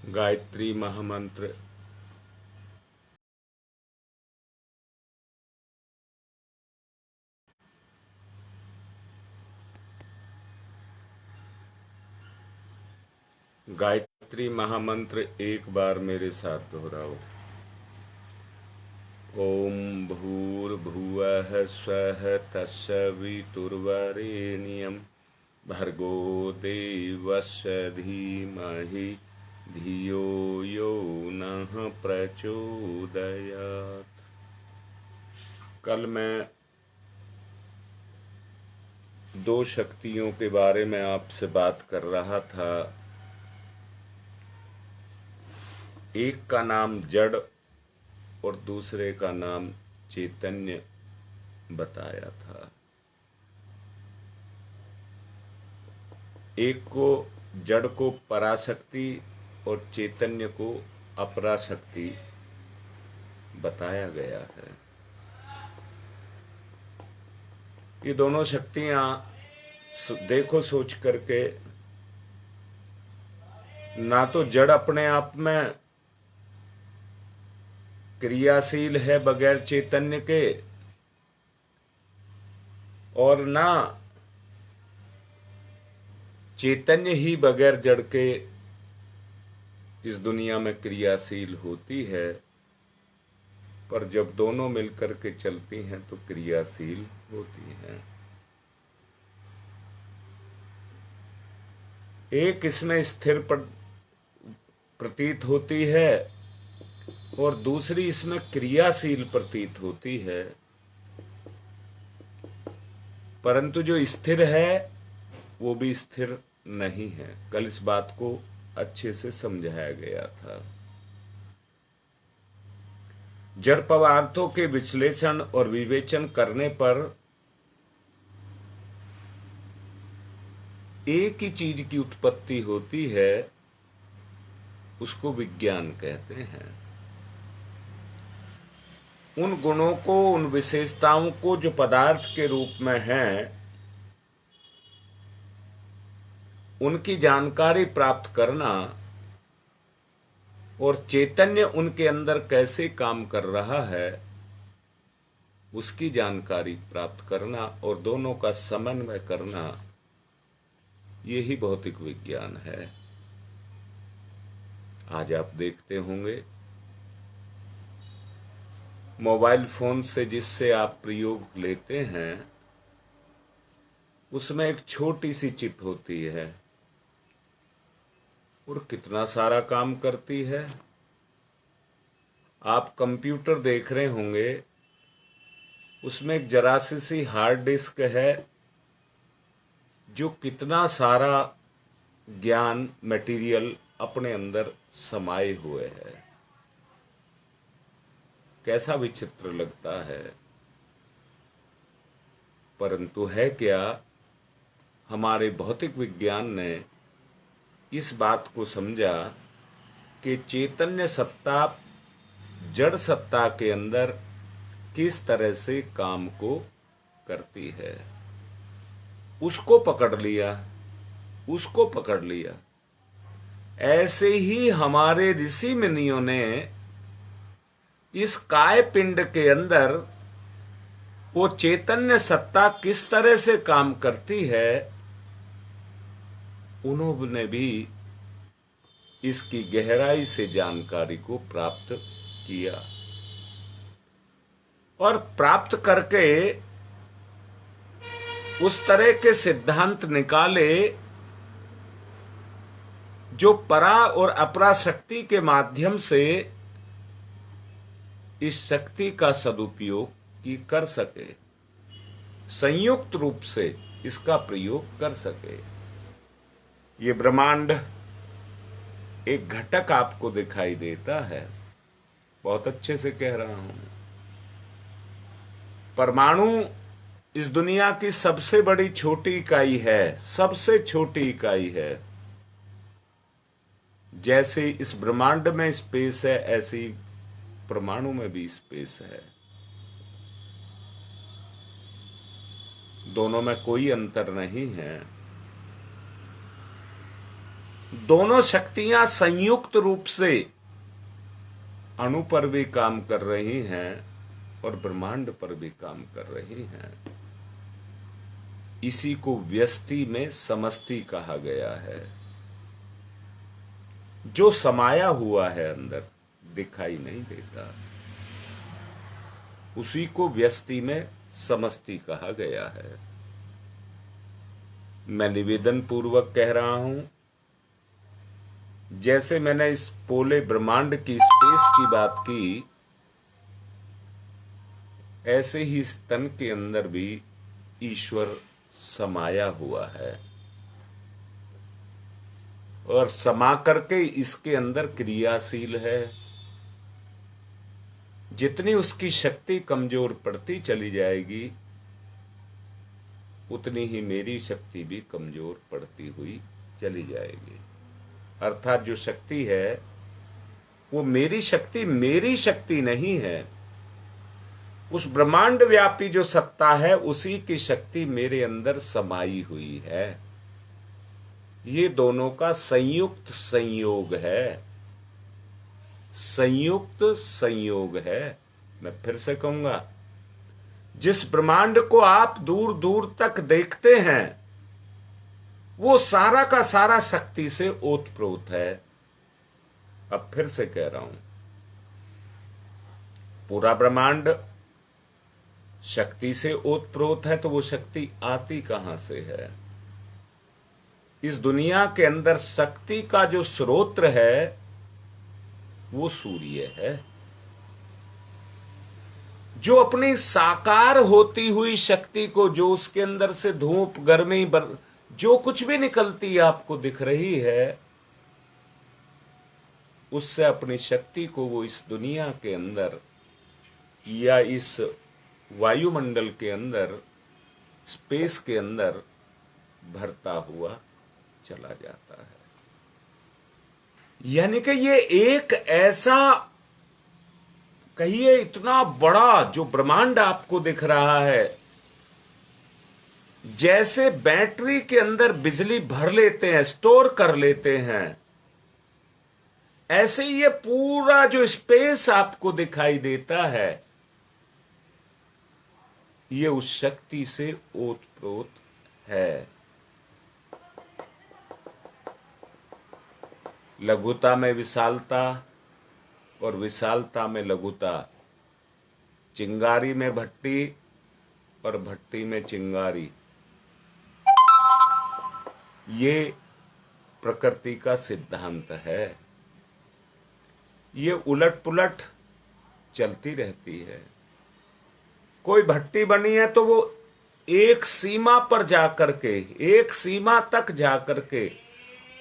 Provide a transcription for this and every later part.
गायत्री महामंत्र। गायत्री महामंत्र एक बार मेरे साथ दोहराओ। ओम भूर्भुवः स्वः तत्सवितुर्वरेण्यं भर्गो देवस्य धीमहि धियो यो नः प्रचोदयात्। कल मैं दो शक्तियों के बारे में आपसे बात कर रहा था। एक का नाम जड़ और दूसरे का नाम चैतन्य बताया था। एक को जड़ को पराशक्ति और चैतन्य को अपराशक्ति बताया गया है। ये दोनों शक्तियां देखो सोच करके, ना तो जड़ अपने आप में क्रियाशील है बगैर चैतन्य के, और ना चैतन्य ही बगैर जड़ के इस दुनिया में क्रियाशील होती है। पर जब दोनों मिलकर के चलती हैं तो क्रियाशील होती हैं। एक इसमें स्थिर प्रतीत होती है और दूसरी इसमें क्रियाशील प्रतीत होती है। परंतु जो स्थिर है वो भी स्थिर नहीं है। कल इस बात को अच्छे से समझाया गया था। जड़ पदार्थों के विश्लेषण और विवेचन करने पर एक ही चीज की उत्पत्ति होती है, उसको विज्ञान कहते हैं। उन गुणों को, उन विशेषताओं को जो पदार्थ के रूप में हैं, उनकी जानकारी प्राप्त करना और चैतन्य उनके अंदर कैसे काम कर रहा है उसकी जानकारी प्राप्त करना और दोनों का समन्वय करना, यही भौतिक विज्ञान है। आज आप देखते होंगे मोबाइल फोन से जिससे आप प्रयोग लेते हैं उसमें एक छोटी सी चिप होती है और कितना सारा काम करती है। आप कंप्यूटर देख रहे होंगे, उसमें एक जरा सी हार्ड डिस्क है जो कितना सारा ज्ञान मटेरियल अपने अंदर समाये हुए है। कैसा विचित्र लगता है, परंतु है क्या, हमारे भौतिक विज्ञान ने इस बात को समझा कि चैतन्य सत्ता जड़ सत्ता के अंदर किस तरह से काम को करती है। उसको पकड़ लिया, उसको पकड़ लिया। ऐसे ही हमारे ऋषि मुनियों ने इस काय पिंड के अंदर वो चैतन्य सत्ता किस तरह से काम करती है, उन्होंने भी इसकी गहराई से जानकारी को प्राप्त किया और प्राप्त करके उस तरह के सिद्धांत निकाले जो परा और अपरा शक्ति के माध्यम से इस शक्ति का सदुपयोग की कर सके, संयुक्त रूप से इसका प्रयोग कर सके। ये ब्रह्मांड एक घटक आपको दिखाई देता है, बहुत अच्छे से कह रहा हूं। परमाणु इस दुनिया की सबसे बड़ी छोटी इकाई है, सबसे छोटी इकाई है। जैसे इस ब्रह्मांड में स्पेस है, ऐसी परमाणु में भी स्पेस है। दोनों में कोई अंतर नहीं है। दोनों शक्तियां संयुक्त रूप से अणु पर भी काम कर रही हैं और ब्रह्मांड पर भी काम कर रही हैं। इसी को व्यष्टि में समष्टि कहा गया है। जो समाया हुआ है अंदर दिखाई नहीं देता, उसी को व्यष्टि में समष्टि कहा गया है। मैं निवेदन पूर्वक कह रहा हूं, जैसे मैंने इस पोले ब्रह्मांड की स्पेस की बात की, ऐसे ही इस तन के अंदर भी ईश्वर समाया हुआ है और समा करके इसके अंदर क्रियाशील है। जितनी उसकी शक्ति कमजोर पड़ती चली जाएगी, उतनी ही मेरी शक्ति भी कमजोर पड़ती हुई चली जाएगी। अर्थात जो शक्ति है वो मेरी शक्ति नहीं है। उस ब्रह्मांड व्यापी जो सत्ता है, उसी की शक्ति मेरे अंदर समाई हुई है। ये दोनों का संयुक्त संयोग है, संयुक्त संयोग है। मैं फिर से कहूंगा, जिस ब्रह्मांड को आप दूर दूर तक देखते हैं, वो सारा का सारा शक्ति से ओतप्रोत है। अब फिर से कह रहा हूं, पूरा ब्रह्मांड शक्ति से ओतप्रोत है, तो वो शक्ति आती कहां से है? इस दुनिया के अंदर शक्ति का जो स्रोत है वो सूर्य है। जो अपनी साकार होती हुई शक्ति को, जो उसके अंदर से धूप गर्मी जो कुछ भी निकलती आपको दिख रही है, उससे अपनी शक्ति को वो इस दुनिया के अंदर या इस वायुमंडल के अंदर, स्पेस के अंदर भरता हुआ चला जाता है। यानी कि ये एक ऐसा, कहिए इतना बड़ा जो ब्रह्मांड आपको दिख रहा है, जैसे बैटरी के अंदर बिजली भर लेते हैं, स्टोर कर लेते हैं, ऐसे ये पूरा जो स्पेस आपको दिखाई देता है, ये उस शक्ति से ओतप्रोत है। लघुता में विशालता और विशालता में लघुता, चिंगारी में भट्टी और भट्टी में चिंगारी, ये प्रकृति का सिद्धांत है। ये उलट पुलट चलती रहती है। कोई भट्टी बनी है तो वो एक सीमा पर जाकर के, एक सीमा तक जाकर के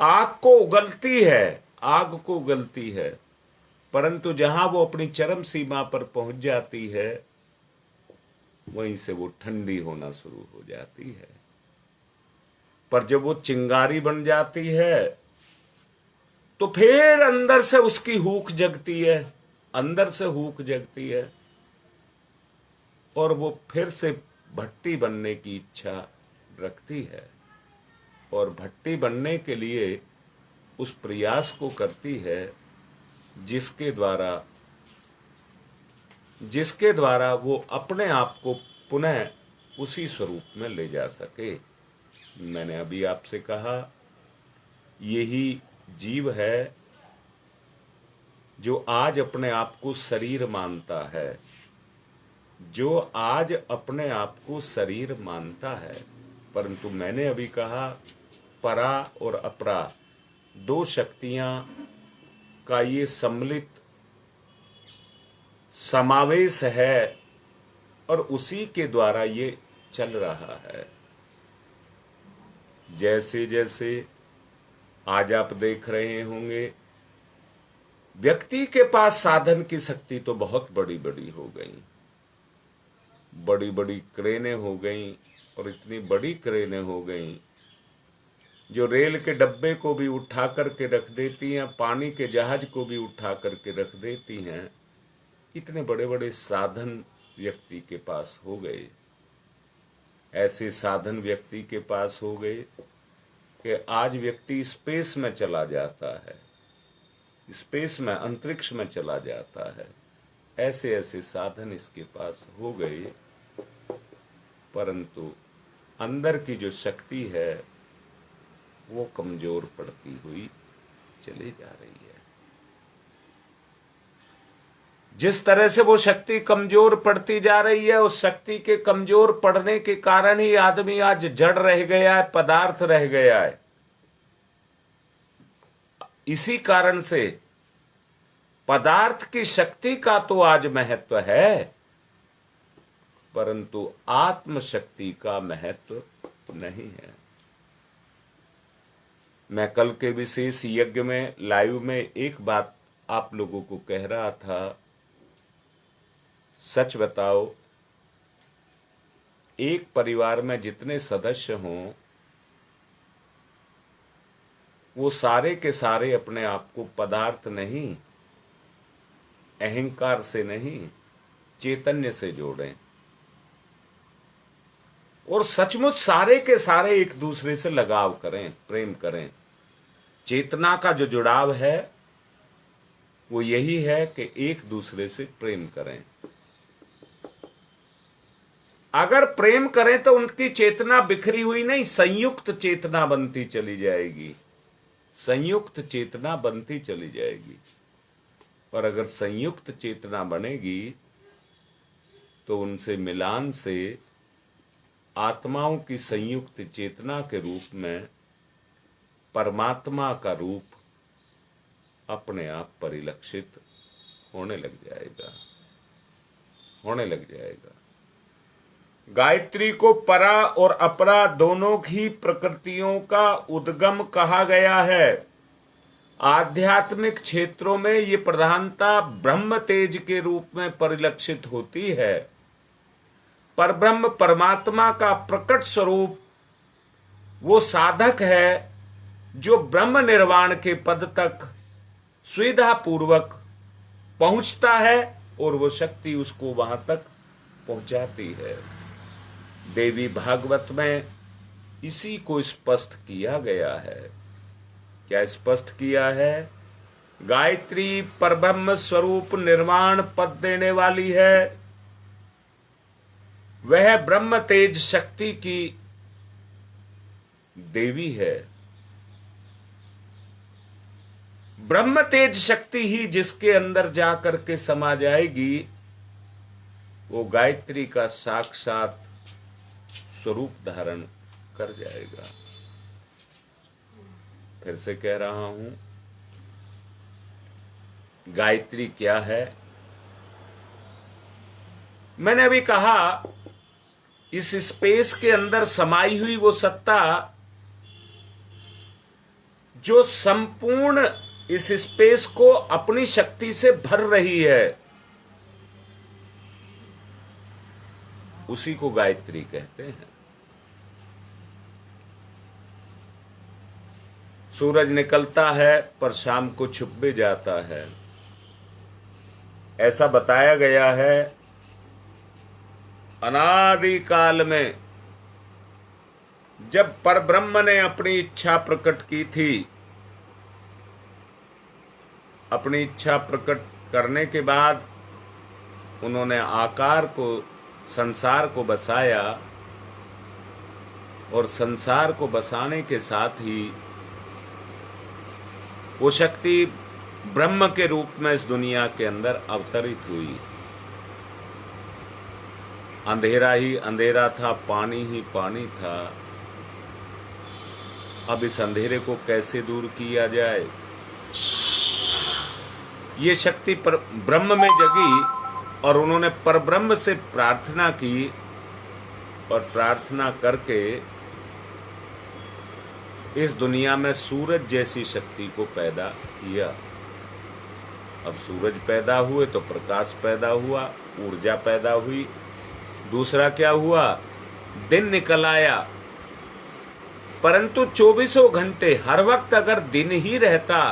आग को उगलती है, आग को उगलती है, परंतु जहां वो अपनी चरम सीमा पर पहुंच जाती है, वहीं से वो ठंडी होना शुरू हो जाती है। पर जब वो चिंगारी बन जाती है, तो फिर अंदर से उसकी हूक जगती है, अंदर से हूक जगती है, और वो फिर से भट्टी बनने की इच्छा रखती है, और भट्टी बनने के लिए उस प्रयास को करती है जिसके द्वारा वो अपने आप को पुनः उसी स्वरूप में ले जा सके। मैंने अभी आपसे कहा, यही जीव है जो आज अपने आप को शरीर मानता है, जो आज अपने आप को शरीर मानता है। परंतु मैंने अभी कहा, परा और अपरा दो शक्तियां का ये सम्मिलित समावेश है, और उसी के द्वारा ये चल रहा है। जैसे जैसे आज आप देख रहे होंगे, व्यक्ति के पास साधन की शक्ति तो बहुत बड़ी बड़ी हो गई, बड़ी बड़ी क्रेनें हो गई, और इतनी बड़ी क्रेनें हो गई जो रेल के डब्बे को भी उठा करके रख देती हैं, पानी के जहाज को भी उठा करके रख देती हैं। इतने बड़े बड़े साधन व्यक्ति के पास हो गए। ऐसे साधन व्यक्ति के पास हो गए कि आज व्यक्ति स्पेस में चला जाता है, स्पेस में, अंतरिक्ष में चला जाता है। ऐसे ऐसे साधन इसके पास हो गए, परंतु अंदर की जो शक्ति है वो कमजोर पड़ती हुई चली जा रही है। जिस तरह से वो शक्ति कमजोर पड़ती जा रही है, उस शक्ति के कमजोर पड़ने के कारण ही आदमी आज जड़ रह गया है, पदार्थ रह गया है। इसी कारण से पदार्थ की शक्ति का तो आज महत्व है, परंतु आत्म शक्ति का महत्व नहीं है। मैं कल के विशेष यज्ञ में लाइव में एक बात आप लोगों को कह रहा था, सच बताओ, एक परिवार में जितने सदस्य हों वो सारे के सारे अपने आप को पदार्थ नहीं, अहंकार से नहीं, चैतन्य से जोड़ें और सचमुच सारे के सारे एक दूसरे से लगाव करें, प्रेम करें। चेतना का जो जुड़ाव है वो यही है कि एक दूसरे से प्रेम करें। अगर प्रेम करें तो उनकी चेतना बिखरी हुई नहीं, संयुक्त चेतना बनती चली जाएगी, संयुक्त चेतना बनती चली जाएगी। और अगर संयुक्त चेतना बनेगी तो उनसे मिलान से आत्माओं की संयुक्त चेतना के रूप में परमात्मा का रूप अपने आप परिलक्षित होने लग जाएगा, होने लग जाएगा। गायत्री को परा और अपरा दोनों ही प्रकृतियों का उद्गम कहा गया है। आध्यात्मिक क्षेत्रों में ये प्रधानता ब्रह्म तेज के रूप में परिलक्षित होती है। परब्रह्म परमात्मा का प्रकट स्वरूप वो साधक है जो ब्रह्म निर्वाण के पद तक सुविधा पूर्वक पहुंचता है और वो शक्ति उसको वहां तक पहुंचाती है। देवी भागवत में इसी को स्पष्ट किया गया है। क्या स्पष्ट किया है? गायत्री परब्रह्म स्वरूप निर्वाण पद देने वाली है। वह ब्रह्म तेज शक्ति की देवी है। ब्रह्म तेज शक्ति ही जिसके अंदर जाकर के समा जाएगी वो गायत्री का साक्षात स्वरूप धारण कर जाएगा। फिर से कह रहा हूं, गायत्री क्या है? मैंने अभी कहा, इस स्पेस के अंदर समाई हुई वो सत्ता जो संपूर्ण इस स्पेस को अपनी शक्ति से भर रही है, उसी को गायत्री कहते हैं। सूरज निकलता है पर शाम को छुप भी जाता है। ऐसा बताया गया है अनादि काल में जब परब्रह्म ने अपनी इच्छा प्रकट की थी। अपनी इच्छा प्रकट करने के बाद उन्होंने आकार को, संसार को बसाया और संसार को बसाने के साथ ही वो शक्ति ब्रह्म के रूप में इस दुनिया के अंदर अवतरित हुई। अंधेरा ही अंधेरा था, पानी ही पानी था। अब इस अंधेरे को कैसे दूर किया जाए? ये शक्ति पर ब्रह्म में जगी और उन्होंने परब्रह्म से प्रार्थना की और प्रार्थना करके इस दुनिया में सूरज जैसी शक्ति को पैदा किया। अब सूरज पैदा हुए तो प्रकाश पैदा हुआ, ऊर्जा पैदा हुई। दूसरा क्या हुआ? दिन निकल आया। परंतु 24 घंटे हर वक्त अगर दिन ही रहता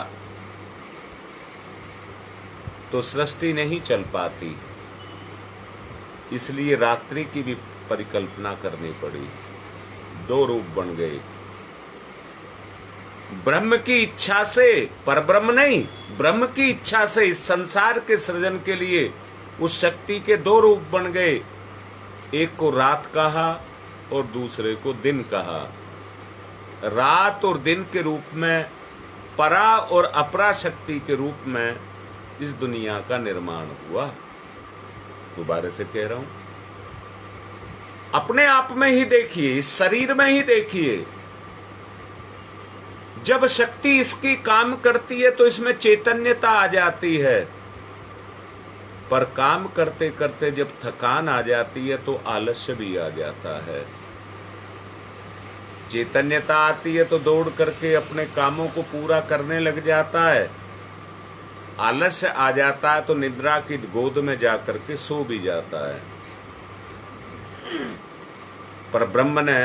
तो सृष्टि नहीं चल पाती। इसलिए रात्रि की भी परिकल्पना करनी पड़ी। दो रूप बन गए। ब्रह्म की इच्छा से, परब्रह्म नहीं, ब्रह्म की इच्छा से इस संसार के सृजन के लिए उस शक्ति के दो रूप बन गए। एक को रात कहा और दूसरे को दिन कहा। रात और दिन के रूप में, परा और अपरा शक्ति के रूप में इस दुनिया का निर्माण हुआ। दोबारा से कह रहा हूं, अपने आप में ही देखिए, इस शरीर में ही देखिए, जब शक्ति इसकी काम करती है तो इसमें चैतन्यता आ जाती है, पर काम करते करते जब थकान आ जाती है तो आलस्य भी आ जाता है। चैतन्यता आती है तो दौड़ करके अपने कामों को पूरा करने लग जाता है, आलस्य आ जाता है तो निद्रा की गोद में जाकर के सो भी जाता है। पर ब्रह्म ने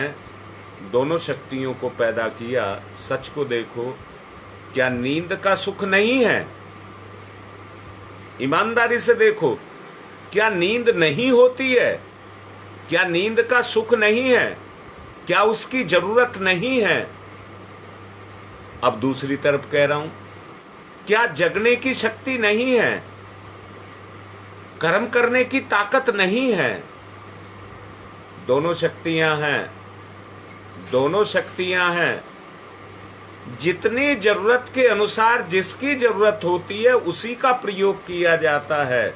दोनों शक्तियों को पैदा किया। सच को देखो, क्या नींद का सुख नहीं है? ईमानदारी से देखो, क्या नींद नहीं होती है? क्या नींद का सुख नहीं है? क्या उसकी जरूरत नहीं है? अब दूसरी तरफ कह रहा हूं, क्या जगने की शक्ति नहीं है? कर्म करने की ताकत नहीं है? दोनों शक्तियां हैं, दोनों शक्तियां हैं। जितनी जरूरत के अनुसार जिसकी जरूरत होती है उसी का प्रयोग किया जाता है।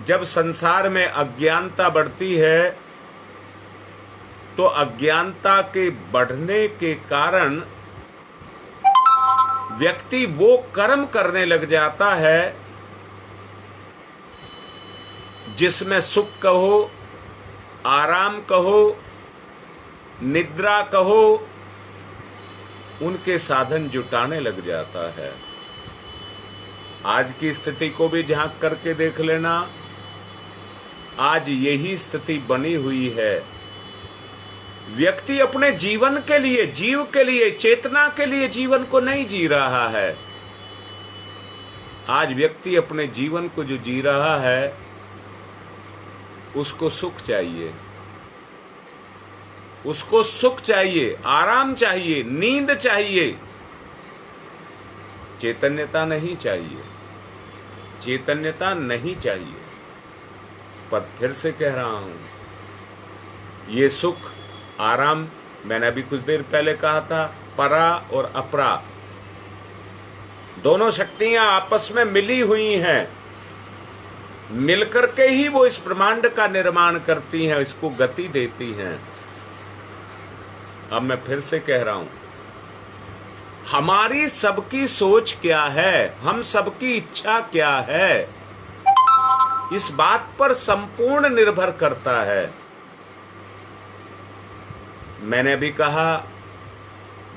जब संसार में अज्ञानता बढ़ती है तो अज्ञानता के बढ़ने के कारण व्यक्ति वो कर्म करने लग जाता है जिसमें सुख कहो, आराम कहो, निद्रा कहो, उनके साधन जुटाने लग जाता है। आज की स्थिति को भी झांक करके देख लेना, आज यही स्थिति बनी हुई है। व्यक्ति अपने जीवन के लिए, जीव के लिए, चेतना के लिए जीवन को नहीं जी रहा है। आज व्यक्ति अपने जीवन को जो जी रहा है उसको सुख चाहिए, उसको सुख चाहिए, आराम चाहिए, नींद चाहिए, चैतन्यता नहीं चाहिए, चैतन्यता नहीं चाहिए। पर फिर से कह रहा हूं, ये सुख आराम, मैंने अभी कुछ देर पहले कहा था, परा और अपरा दोनों शक्तियां आपस में मिली हुई हैं। मिलकर के ही वो इस ब्रह्मांड का निर्माण करती हैं, इसको गति देती हैं। अब मैं फिर से कह रहा हूं, हमारी सबकी सोच क्या है, हम सबकी इच्छा क्या है, इस बात पर संपूर्ण निर्भर करता है। मैंने भी कहा,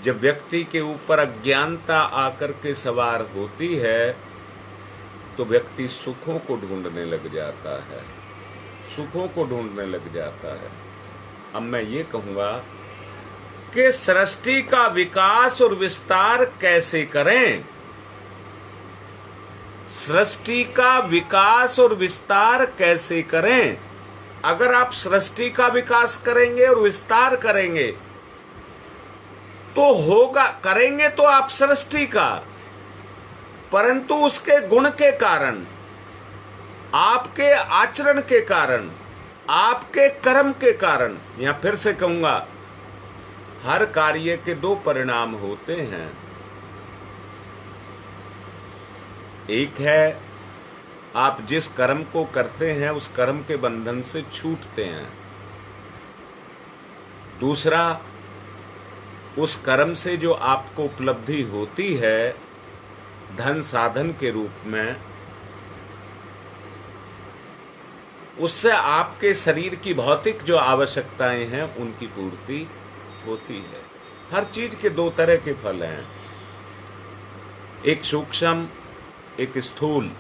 जब व्यक्ति के ऊपर अज्ञानता आकर के सवार होती है तो व्यक्ति सुखों को ढूंढने लग जाता है, सुखों को ढूंढने लग जाता है। अब मैं ये कहूंगा कि सृष्टि का विकास और विस्तार कैसे करें? सृष्टि का विकास और विस्तार कैसे करें? अगर आप सृष्टि का विकास करेंगे और विस्तार करेंगे तो होगा, करेंगे तो आप सृष्टि का, परंतु उसके गुण के कारण, आपके आचरण के कारण, आपके कर्म के कारण, या फिर से कहूंगा, हर कार्य के दो परिणाम होते हैं। एक है आप जिस कर्म को करते हैं उस कर्म के बंधन से छूटते हैं। दूसरा, उस कर्म से जो आपको उपलब्धि होती है धन साधन के रूप में, उससे आपके शरीर की भौतिक जो आवश्यकताएं हैं उनकी पूर्ति होती है। हर चीज के दो तरह के फल हैं, एक सूक्ष्म, एक स्थूल।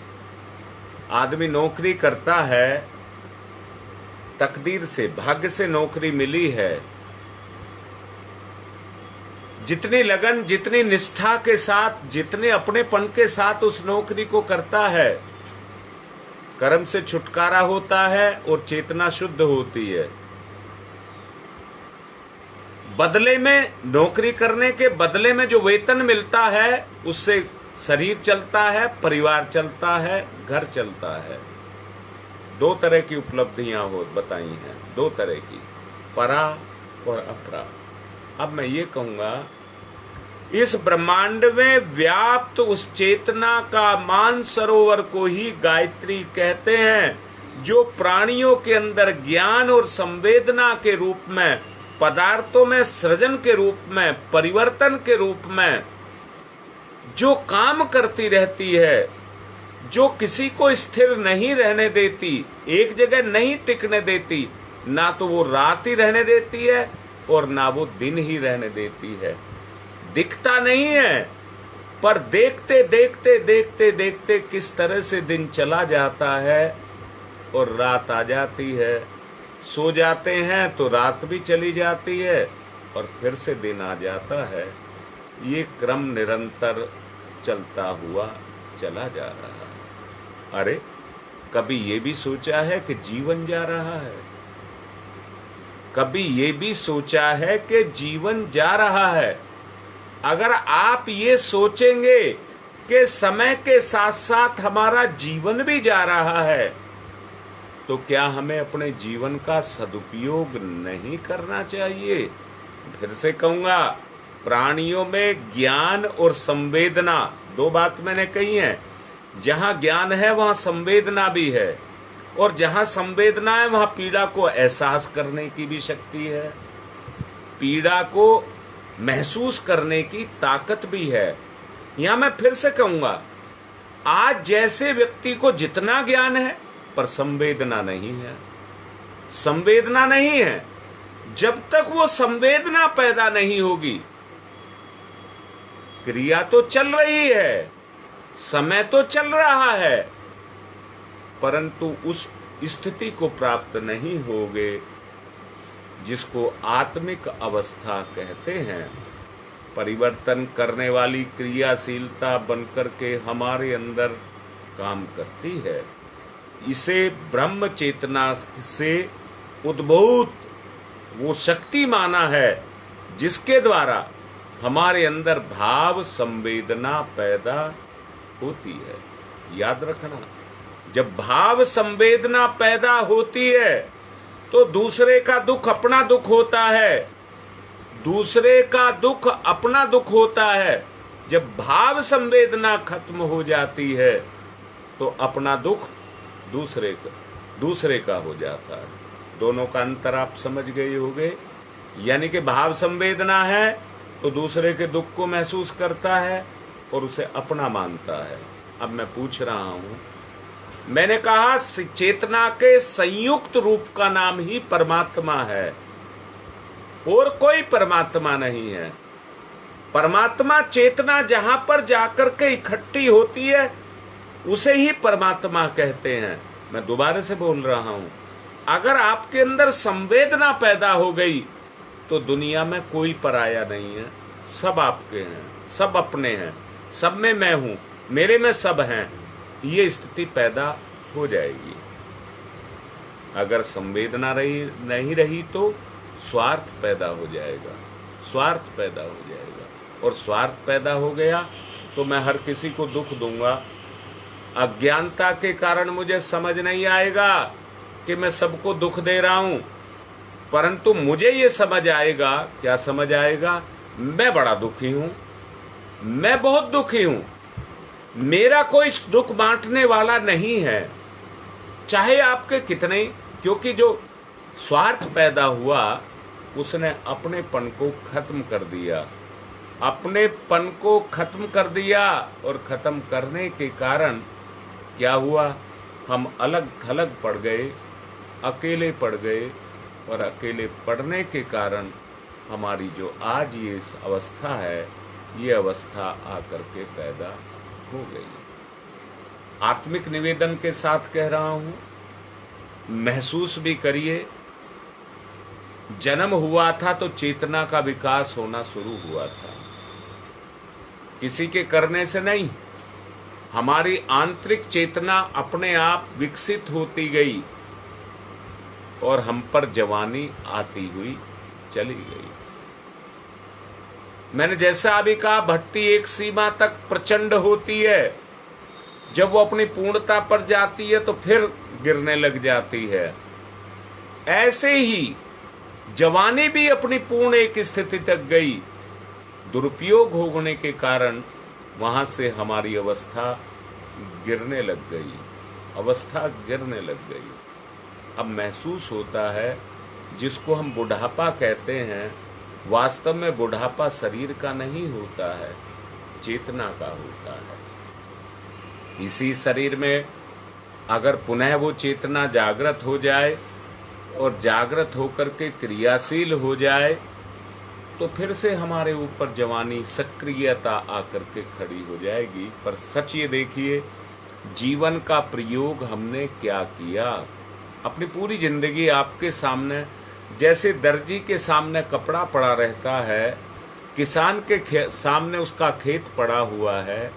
आदमी नौकरी करता है, तकदीर से, भाग्य से नौकरी मिली है, जितनी लगन, जितनी निष्ठा के साथ, जितने अपनेपन के साथ उस नौकरी को करता है, कर्म से छुटकारा होता है और चेतना शुद्ध होती है। बदले में, नौकरी करने के बदले में जो वेतन मिलता है उससे शरीर चलता है, परिवार चलता है, घर चलता है। दो तरह की उपलब्धियां हो बताई हैं, दो तरह की, परा और अपरा। अब मैं ये कहूंगा, इस ब्रह्मांड में व्याप्त उस चेतना का मानसरोवर को ही गायत्री कहते हैं, जो प्राणियों के अंदर ज्ञान और संवेदना के रूप में, पदार्थों में सृजन के रूप में, परिवर्तन के रूप में जो काम करती रहती है, जो किसी को स्थिर नहीं रहने देती, एक जगह नहीं टिकने देती, ना तो वो रात ही रहने देती है और ना वो दिन ही रहने देती है। दिखता नहीं है, पर देखते देखते देखते देखते किस तरह से दिन चला जाता है और रात आ जाती है। सो जाते हैं तो रात भी चली जाती है और फिर से दिन आ जाता है। ये क्रम निरंतर चलता हुआ चला जा रहा है। अरे, कभी ये भी सोचा है कि जीवन जा रहा है? कभी ये भी सोचा है कि जीवन जा रहा है? अगर आप ये सोचेंगे कि समय के साथ साथ हमारा जीवन भी जा रहा है, तो क्या हमें अपने जीवन का सदुपयोग नहीं करना चाहिए? फिर से कहूंगा, प्राणियों में ज्ञान और संवेदना, दो बात मैंने कही है। जहां ज्ञान है वहां संवेदना भी है, और जहां संवेदना है वहां पीड़ा को एहसास करने की भी शक्ति है, पीड़ा को महसूस करने की ताकत भी है। यहां मैं फिर से कहूंगा, आज जैसे व्यक्ति को जितना ज्ञान है पर संवेदना नहीं है, संवेदना नहीं है, जब तक वो संवेदना पैदा नहीं होगी, क्रिया तो चल रही है, समय तो चल रहा है, परंतु उस स्थिति को प्राप्त नहीं होगे जिसको आत्मिक अवस्था कहते हैं। परिवर्तन करने वाली क्रियाशीलता बनकर के हमारे अंदर काम करती है। इसे ब्रह्म चेतना से उद्भूत वो शक्ति माना है, जिसके द्वारा हमारे अंदर भाव संवेदना पैदा होती है। याद रखना, जब भाव संवेदना पैदा होती है तो दूसरे का दुख अपना दुख होता है, दूसरे का दुख अपना दुख होता है। जब भाव संवेदना खत्म हो जाती है तो अपना दुख दूसरे का हो जाता है। दोनों का अंतर आप समझ गए होंगे। यानी कि भाव संवेदना है तो दूसरे के दुख को महसूस करता है और उसे अपना मानता है। अब मैं पूछ रहा हूं, मैंने कहा चेतना के संयुक्त रूप का नाम ही परमात्मा है, और कोई परमात्मा नहीं है। परमात्मा चेतना जहां पर जाकर के इकट्ठी होती है उसे ही परमात्मा कहते हैं। मैं दोबारा से बोल रहा हूं, अगर आपके अंदर संवेदना पैदा हो गई तो दुनिया में कोई पराया नहीं है, सब आपके हैं, सब अपने हैं, सब में मैं हूं, मेरे में सब हैं। ये स्थिति पैदा हो जाएगी। अगर संवेदना नहीं रही तो स्वार्थ पैदा हो जाएगा, स्वार्थ पैदा हो जाएगा, और स्वार्थ पैदा हो गया तो मैं हर किसी को दुख दूंगा। अज्ञानता के कारण मुझे समझ नहीं आएगा कि मैं सबको दुख दे रहा हूं, परंतु मुझे ये समझ आएगा, क्या समझ आएगा, मैं बड़ा दुखी हूं, मैं बहुत दुखी हूं, मेरा कोई दुख बांटने वाला नहीं है, चाहे आपके कितने। क्योंकि जो स्वार्थ पैदा हुआ उसने अपनेपन को खत्म कर दिया, अपनेपन को खत्म कर दिया, और खत्म करने के कारण क्या हुआ, हम अलग थलग पड़ गए, अकेले पड़ गए, और अकेले पड़ने के कारण हमारी जो आज ये अवस्था है, ये अवस्था आकर के पैदा हो गई। आत्मिक निवेदन के साथ कह रहा हूं, महसूस भी करिए, जन्म हुआ था तो चेतना का विकास होना शुरू हुआ था, किसी के करने से नहीं। हमारी आंतरिक चेतना अपने आप विकसित होती गई और हम पर जवानी आती हुई चली गई। मैंने जैसा अभी कहा, भट्टी एक सीमा तक प्रचंड होती है, जब वो अपनी पूर्णता पर जाती है तो फिर गिरने लग जाती है। ऐसे ही जवानी भी अपनी पूर्ण एक स्थिति तक गई, दुरुपयोग होने के कारण वहां से हमारी अवस्था गिरने लग गई, अवस्था गिरने लग गई। अब महसूस होता है, जिसको हम बुढ़ापा कहते हैं, वास्तव में बुढ़ापा शरीर का नहीं होता है, चेतना का होता है। इसी शरीर में अगर पुनः वो चेतना जागृत हो जाए और जागृत होकर के क्रियाशील हो जाए तो फिर से हमारे ऊपर जवानी सक्रियता आकर के खड़ी हो जाएगी। पर सच ये देखिए, जीवन का प्रयोग हमने क्या किया। अपनी पूरी जिंदगी आपके सामने, जैसे दर्जी के सामने कपड़ा पड़ा रहता है, किसान के सामने उसका खेत पड़ा हुआ है,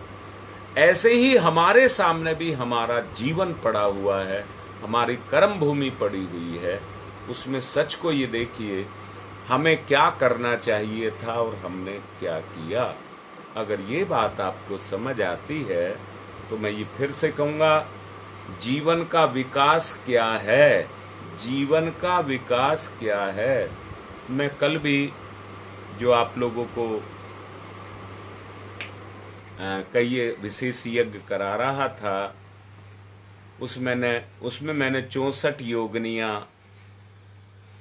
ऐसे ही हमारे सामने भी हमारा जीवन पड़ा हुआ है, हमारी कर्म भूमि पड़ी हुई है। उसमें सच को ये देखिए, हमें क्या करना चाहिए था और हमने क्या किया। अगर ये बात आपको समझ आती है तो मैं ये फिर से कहूँगा, जीवन का विकास क्या है, जीवन का विकास क्या है। मैं कल भी जो आप लोगों को कई विशेष यज्ञ करा रहा था, उसमें मैंने 64 योगनियाँ,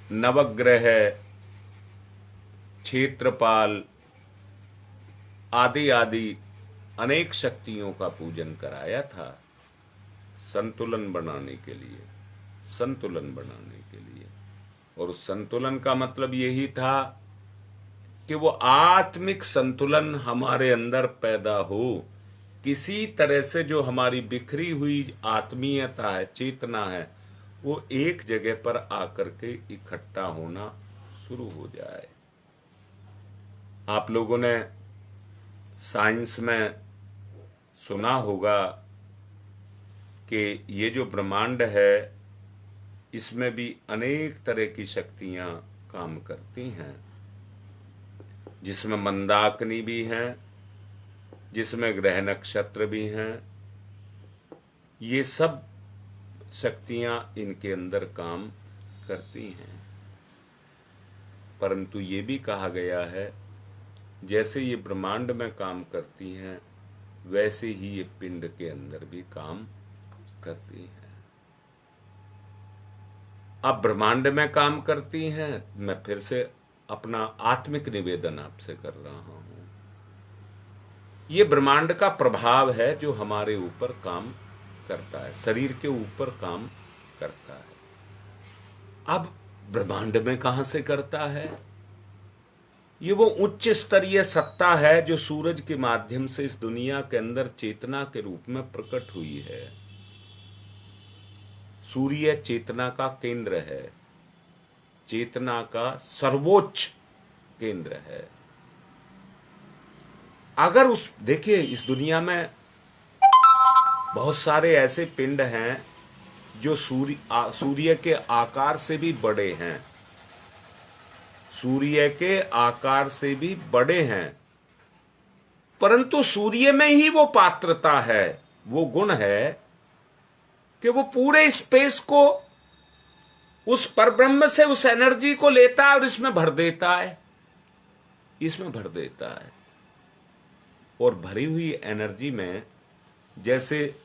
नवग्रह, क्षेत्रपाल आदि आदि अनेक शक्तियों का पूजन कराया था, संतुलन बनाने के लिए, संतुलन बनाने के लिए। और उस संतुलन का मतलब यही था कि वो आत्मिक संतुलन हमारे अंदर पैदा हो। किसी तरह से जो हमारी बिखरी हुई आत्मीयता है, चेतना है, वो एक जगह पर आकर के इकट्ठा होना शुरू हो जाए। आप लोगों ने साइंस में सुना होगा कि ये जो ब्रह्मांड है, इसमें भी अनेक तरह की शक्तियां काम करती हैं, जिसमें मंदाकिनी भी हैं, जिसमें ग्रह नक्षत्र भी हैं। ये सब शक्तियां इनके अंदर काम करती हैं। परंतु ये भी कहा गया है, जैसे ये ब्रह्मांड में काम करती हैं, वैसे ही ये पिंड के अंदर भी काम करती हैं। अब ब्रह्मांड में काम करती हैं, मैं फिर से अपना आत्मिक निवेदन आपसे कर रहा हूं। ये ब्रह्मांड का प्रभाव है जो हमारे ऊपर काम करता है, शरीर के ऊपर काम करता है। अब ब्रह्मांड में कहां से करता है? ये वो उच्च स्तरीय सत्ता है जो सूरज के माध्यम से इस दुनिया के अंदर चेतना के रूप में प्रकट हुई है। सूर्य चेतना का केंद्र है, चेतना का सर्वोच्च केंद्र है। अगर देखिए, इस दुनिया में बहुत सारे ऐसे पिंड हैं जो सूर्य के आकार से भी बड़े हैं, सूर्य के आकार से भी बड़े हैं, परंतु सूर्य में ही वो पात्रता है, वो गुण है कि वो पूरे स्पेस को उस परब्रह्म से उस एनर्जी को लेता है और इसमें भर देता है, इसमें भर देता है। और भरी हुई एनर्जी में जैसे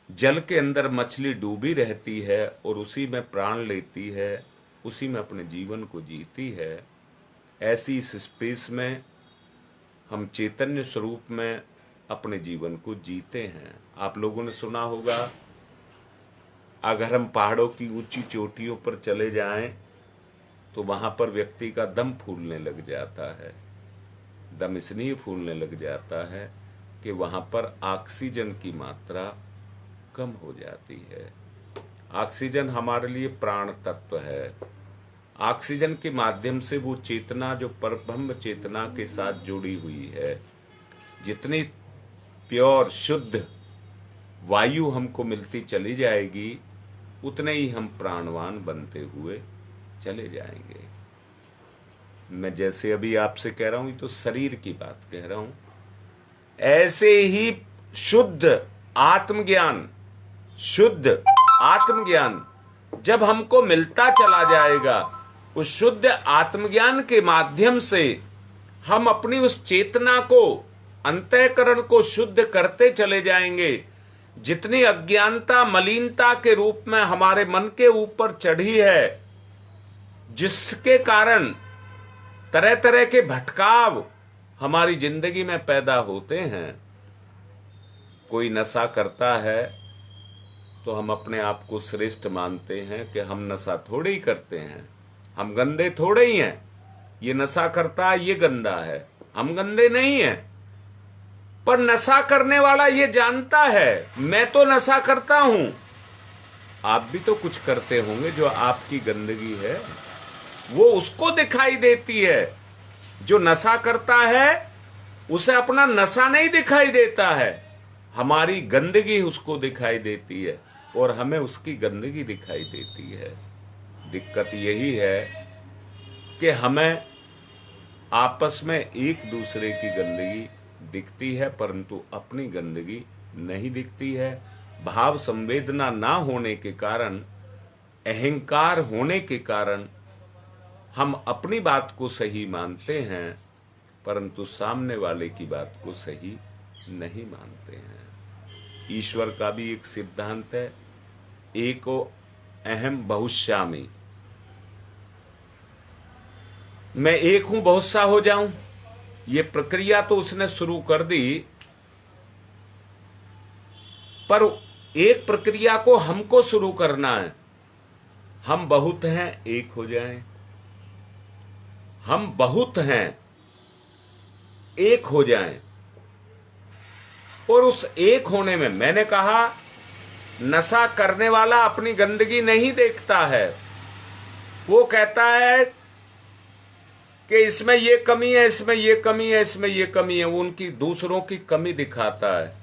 जल के अंदर मछली डूबी रहती है और उसी में प्राण लेती है, उसी में अपने जीवन को जीती है, ऐसी इस स्पेस में हम चैतन्य स्वरूप में अपने जीवन को जीते हैं। आप लोगों ने सुना होगा, अगर हम पहाड़ों की ऊंची चोटियों पर चले जाएं तो वहां पर व्यक्ति का दम फूलने लग जाता है। दम इसलिए फूलने लग जाता है कि वहां पर ऑक्सीजन की मात्रा कम हो जाती है। ऑक्सीजन हमारे लिए प्राण तत्व है। ऑक्सीजन के माध्यम से वो चेतना जो परब्रह्म चेतना के साथ जुड़ी हुई है, जितनी प्योर शुद्ध वायु हमको मिलती चली जाएगी, उतने ही हम प्राणवान बनते हुए चले जाएंगे। मैं जैसे अभी आपसे कह रहा हूं, ये तो शरीर की बात कह रहा हूं, ऐसे ही शुद्ध आत्मज्ञान, शुद्ध आत्मज्ञान जब हमको मिलता चला जाएगा, उस शुद्ध आत्मज्ञान के माध्यम से हम अपनी उस चेतना को, अंतःकरण को शुद्ध करते चले जाएंगे। जितनी अज्ञानता, मलिनता के रूप में हमारे मन के ऊपर चढ़ी है, जिसके कारण तरह तरह के भटकाव हमारी जिंदगी में पैदा होते हैं। कोई नशा करता है तो हम अपने आप को श्रेष्ठ मानते हैं कि हम नशा थोड़े ही करते हैं, हम गंदे थोड़े ही हैं। ये नशा करता है, ये गंदा है, हम गंदे नहीं हैं। पर नशा करने वाला ये जानता है मैं तो नशा करता हूं। आप भी तो कुछ करते होंगे जो आपकी गंदगी है, वो उसको दिखाई देती है। जो नशा करता है उसे अपना नशा नहीं दिखाई देता है, हमारी गंदगी उसको दिखाई देती है और हमें उसकी गंदगी दिखाई देती है। दिक्कत यही है कि हमें आपस में एक दूसरे की गंदगी दिखती है, परंतु अपनी गंदगी नहीं दिखती है। भाव संवेदना ना होने के कारण, अहंकार होने के कारण हम अपनी बात को सही मानते हैं, परंतु सामने वाले की बात को सही नहीं मानते हैं। ईश्वर का भी एक सिद्धांत है, एको अहम बहुश्यामी। मैं एक हूं बहुत सा हो जाऊं, ये प्रक्रिया तो उसने शुरू कर दी, पर एक प्रक्रिया को हमको शुरू करना है। हम बहुत हैं, एक हो जाएं। हम बहुत हैं, एक हो जाएं। और उस एक होने में मैंने कहा, नशा करने वाला अपनी गंदगी नहीं देखता है। वो कहता है कि इसमें ये कमी है, इसमें ये कमी है, इसमें ये कमी है। वो उनकी, दूसरों की कमी दिखाता है।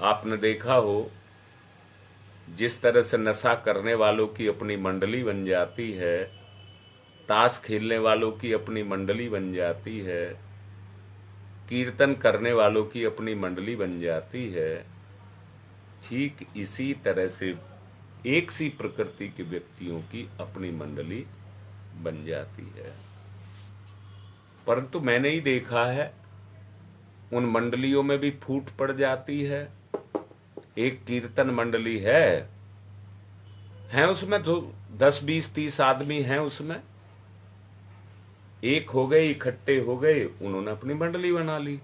आपने देखा हो, जिस तरह से नशा करने वालों की अपनी मंडली बन जाती है, ताश खेलने वालों की अपनी मंडली बन जाती है, कीर्तन करने वालों की अपनी मंडली बन जाती है, ठीक इसी तरह से एक सी प्रकृति के व्यक्तियों की अपनी मंडली बन जाती है। परंतु मैंने ही देखा है, उन मंडलियों में भी फूट पड़ जाती है। एक कीर्तन मंडली है उसमें तो 10, 20, 30 आदमी हैं उसमें, एक हो गए, इकट्ठे हो गए, उन्होंने अपनी मंडली बना ली।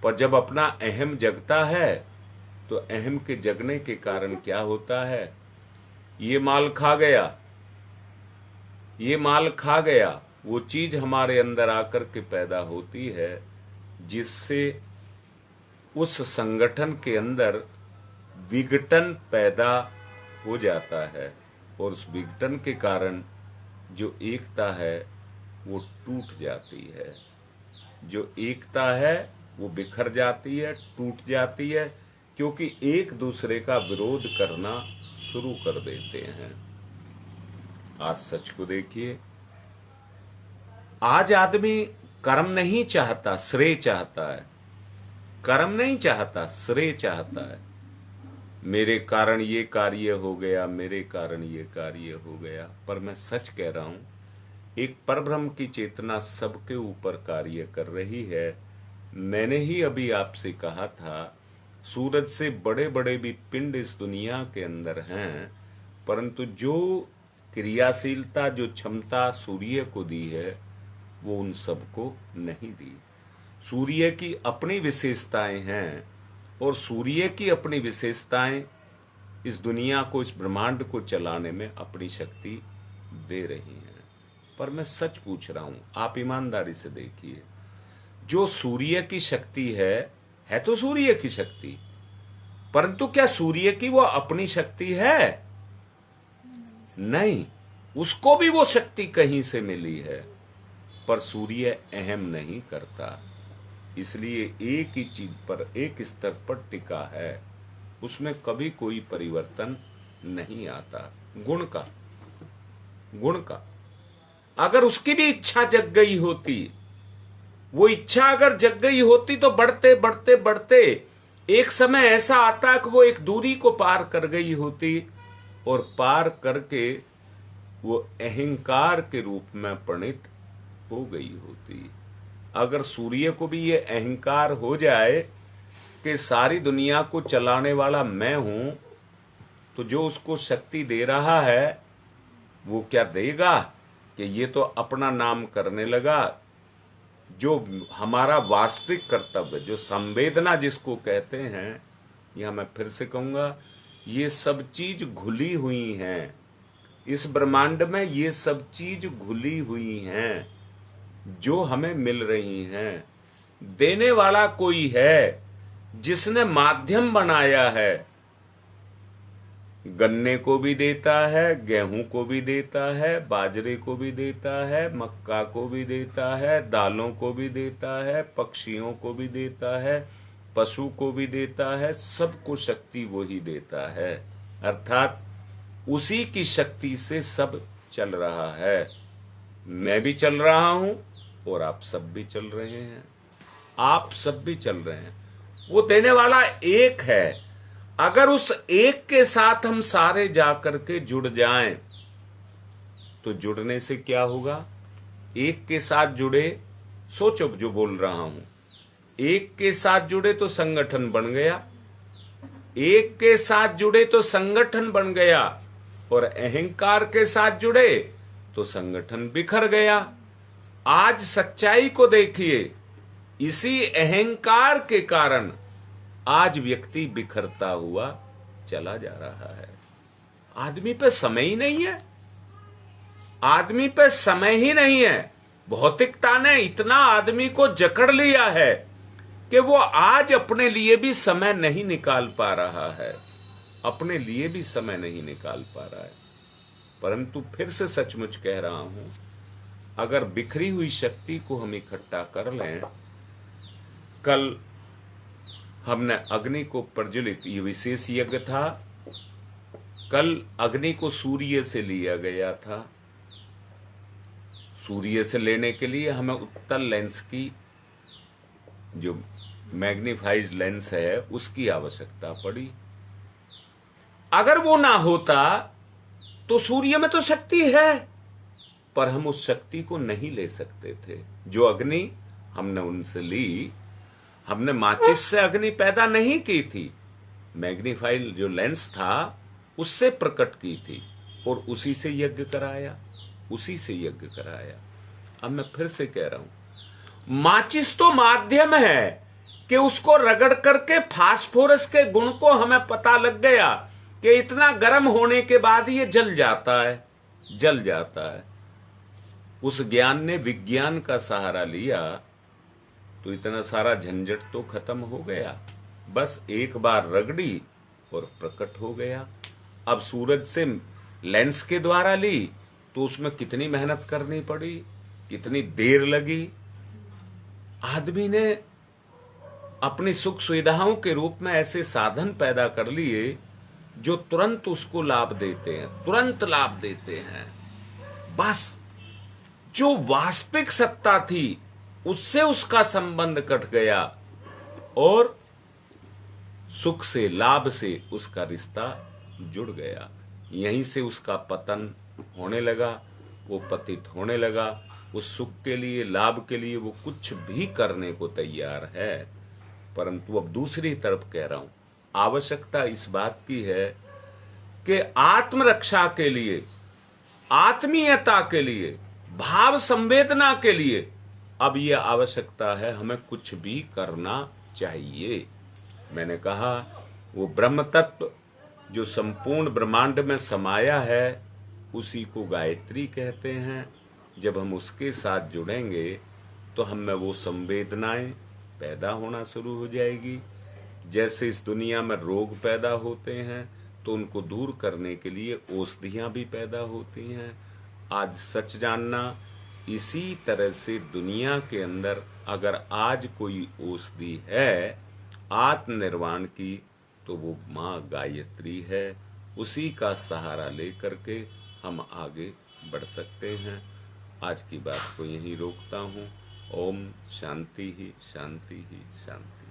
पर जब अपना अहम जगता है तो अहम के जगने के कारण क्या होता है, ये माल खा गया, ये माल खा गया, वो चीज हमारे अंदर आकर के पैदा होती है, जिससे उस संगठन के अंदर विघटन पैदा हो जाता है। और उस विघटन के कारण जो एकता है वो टूट जाती है। जो एकता है वो बिखर जाती है, टूट जाती है, क्योंकि एक दूसरे का विरोध करना शुरू कर देते हैं। आज सच को देखिए, आज आदमी कर्म नहीं चाहता, श्रेय चाहता है। कर्म नहीं चाहता, श्रेय चाहता है। मेरे कारण ये कार्य हो गया, मेरे कारण ये कार्य हो गया। पर मैं सच कह रहा हूं, एक परब्रह्म की चेतना सबके ऊपर कार्य कर रही है। मैंने ही अभी आपसे कहा था, सूरज से बड़े बड़े भी पिंड इस दुनिया के अंदर हैं, परंतु जो क्रियाशीलता, जो क्षमता सूर्य को दी है, वो उन सबको नहीं दी। सूर्य की अपनी विशेषताएं हैं और सूर्य की अपनी विशेषताएं इस दुनिया को, इस ब्रह्मांड को चलाने में अपनी शक्ति दे रही हैं। पर मैं सच पूछ रहा हूं, आप ईमानदारी से देखिए, जो सूर्य की शक्ति है तो सूर्य की शक्ति, परंतु क्या सूर्य की वो अपनी शक्ति है? नहीं, उसको भी वो शक्ति कहीं से मिली है, पर सूर्य अहम नहीं करता। इसलिए एक ही चीज पर, एक स्तर पर टिका है, उसमें कभी कोई परिवर्तन नहीं आता। गुण का, गुण का। अगर उसकी भी इच्छा जग गई होती, वो इच्छा अगर जग गई होती तो बढ़ते बढ़ते बढ़ते एक समय ऐसा आता कि वो एक दूरी को पार कर गई होती और पार करके वो अहंकार के रूप में परिणित हो गई होती। अगर सूर्य को भी ये अहंकार हो जाए कि सारी दुनिया को चलाने वाला मैं हूं, तो जो उसको शक्ति दे रहा है वो क्या देगा कि ये तो अपना नाम करने लगा। जो हमारा वास्तविक कर्तव्य, जो संवेदना जिसको कहते हैं, यह मैं फिर से कहूंगा, ये सब चीज घुली हुई हैं इस ब्रह्मांड में। ये सब चीज घुली हुई हैं जो हमें मिल रही हैं। देने वाला कोई है जिसने माध्यम बनाया है। गन्ने को भी देता है, गेहूं को भी देता है, बाजरे को भी देता है, मक्का को भी देता है, दालों को भी देता है, पक्षियों को भी देता है, पशु को भी देता है। सबको शक्ति वही देता है। अर्थात उसी की शक्ति से सब चल रहा है। मैं भी चल रहा हूं और आप सब भी चल रहे हैं। आप सब भी चल रहे हैं। वो देने वाला एक है। अगर उस एक के साथ हम सारे जाकर के जुड़ जाएं, तो जुड़ने से क्या होगा? एक के साथ जुड़े, सोचो जो बोल रहा हूं, एक के साथ जुड़े तो संगठन बन गया, एक के साथ जुड़े तो संगठन बन गया, और अहंकार के साथ जुड़े तो संगठन बिखर गया। आज सच्चाई को देखिए, इसी अहंकार के कारण आज व्यक्ति बिखरता हुआ चला जा रहा है। आदमी पे समय ही नहीं है। आदमी पे समय ही नहीं है। भौतिकता ने इतना आदमी को जकड़ लिया है कि वो आज अपने लिए भी समय नहीं निकाल पा रहा है। अपने लिए भी समय नहीं निकाल पा रहा है। परंतु फिर से सचमुच कह रहा हूं, अगर बिखरी हुई शक्ति को हम इकट्ठा कर लें। कल हमने अग्नि को प्रज्वलित, ये विशेष यज्ञ था। कल अग्नि को सूर्य से लिया गया था। सूर्य से लेने के लिए हमें उत्तल लेंस की, जो मैग्नीफाइड लेंस है, उसकी आवश्यकता पड़ी। अगर वो ना होता तो सूर्य में तो शक्ति है, पर हम उस शक्ति को नहीं ले सकते थे। जो अग्नि हमने उनसे ली, हमने माचिस से अग्नि पैदा नहीं की थी, मैग्नीफाइड जो लेंस था उससे प्रकट की थी, और उसी से यज्ञ कराया, उसी से यज्ञ कराया। अब मैं फिर से कह रहा हूं, माचिस तो माध्यम है कि उसको रगड़ करके फास्फोरस के गुण को हमें पता लग गया कि इतना गर्म होने के बाद ये जल जाता है, जल जाता है। उस ज्ञान ने विज्ञान का सहारा लिया तो इतना सारा झंझट तो खत्म हो गया। बस एक बार रगड़ी और प्रकट हो गया। अब सूरज से लेंस के द्वारा ली तो उसमें कितनी मेहनत करनी पड़ी, कितनी देर लगी। आदमी ने अपनी सुख सुविधाओं के रूप में ऐसे साधन पैदा कर लिए जो तुरंत उसको लाभ देते हैं, तुरंत लाभ देते हैं। बस जो वास्तविक सत्ता थी उससे उसका संबंध कट गया और सुख से, लाभ से उसका रिश्ता जुड़ गया। यहीं से उसका पतन होने लगा, वो पतित होने लगा। उस सुख के लिए, लाभ के लिए वो कुछ भी करने को तैयार है। परंतु अब दूसरी तरफ कह रहा हूं, आवश्यकता इस बात की है कि आत्मरक्षा के लिए, आत्मीयता के लिए, भाव संवेदना के लिए अब यह आवश्यकता है, हमें कुछ भी करना चाहिए। मैंने कहा, वो ब्रह्म तत्व जो संपूर्ण ब्रह्मांड में समाया है, उसी को गायत्री कहते हैं। जब हम उसके साथ जुड़ेंगे तो हमें वो संवेदनाएं पैदा होना शुरू हो जाएगी। जैसे इस दुनिया में रोग पैदा होते हैं तो उनको दूर करने के लिए औषधियां भी पैदा होती हैं। आज सच जानना, इसी तरह से दुनिया के अंदर अगर आज कोई औषधि है आत्मनिर्वाण की, तो वो माँ गायत्री है। उसी का सहारा लेकर के हम आगे बढ़ सकते हैं। आज की बात को यहीं रोकता हूँ। ओम शांति ही शांति ही शांति।